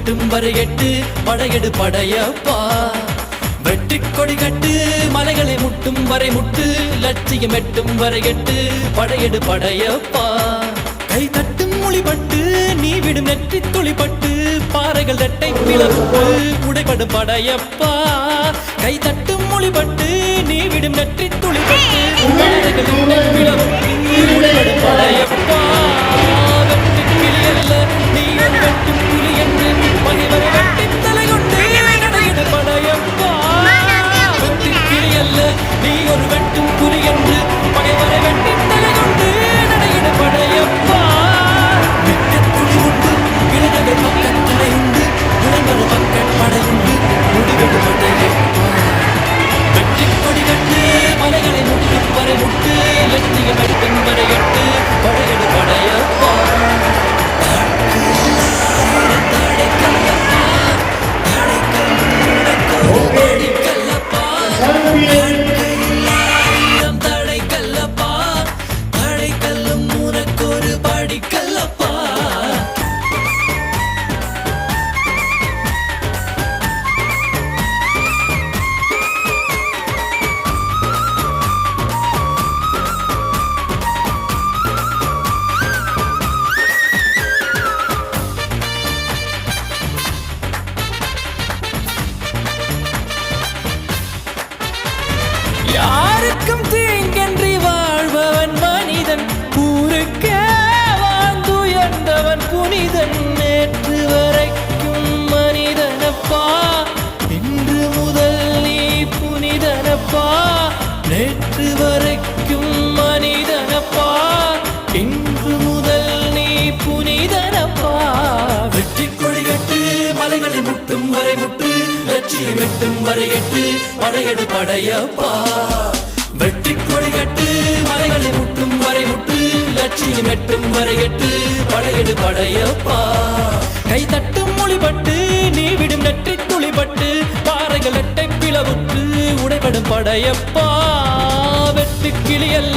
மெட்டும் வரையெட்டு படையெடு படையப்பா வெற்றி கொடி கட்டு மலைகளை முட்டும் வரை முட்டு லட்சியம் எட்டும் வரையெட்டு படையெடு படையப்பா கை தட்டும் மொழிபட்டு நீ விடும் நெற்றி துளிப்பட்டு பாறைகள் ரெட்டை பிளவுட்டு உடைபடும் படையப்பா கை தட்டும் மொழிபட்டு நீ விடும் நெற்றி துளிப்பட்டு பாறைகள் ரெட்டை பிளவுட்டு உடைபடும் படையப்பா வெற்றி கிளி அல்ல நீ ஒரு வெட்டும் புலி என்று பகைவரை வெட்டி தலை கொண்டு நடையிடு படையப்பா வெற்றி கிளி அல்ல நீ ஒரு வெட்டும் புலி என்று பகைவரை வெட்டி தலை கொண்டு நடையிடு படையப்பா வெட்டத்துளி உண்டு இளைஞர்கள் பக்கத்தலை உண்டு இளைஞர் பக்கத் படையுண்டு முடிவெடு படையப்பா வெற்றி கொடி கட்டு மலைகளை முட்டும் வரை முட்டு லட்சியம் எட்டும் வரை எட்டு படையெடு படையப்பா யாருக்கும் தீங்கன்றி வாழ்பவன் மனிதன் ஊருக்கே வாழ்ந்துயர்ந்தவன் புனிதன் நேற்று வரைக்கும் மனிதனப்பா இன்று முதல் நீ புனிதனப்பா நேற்று வரைக்கும் மனிதனப்பா இன்று முதல் நீ புனிதனப்பா வெற்றி கொடி கட்டு மலைகளை முட்டும் வரை முட்டு லட்சியம் எட்டும் வரை எட்டு படையெடு படையப்பா வெற்றி கொடி கட்டு மலைகளை முட்டும் வரை முட்டு லட்சியம் எட்டும் வரை எட்டு படையெடு படையப்பா கை தட்டும் மொழிபட்டு நீ விடும் நெற்றி துளிபட்டு பாறைகள் எட்டை பிளவுற்று உடைபடும் படையப்பா வெற்றி கிளி அல்ல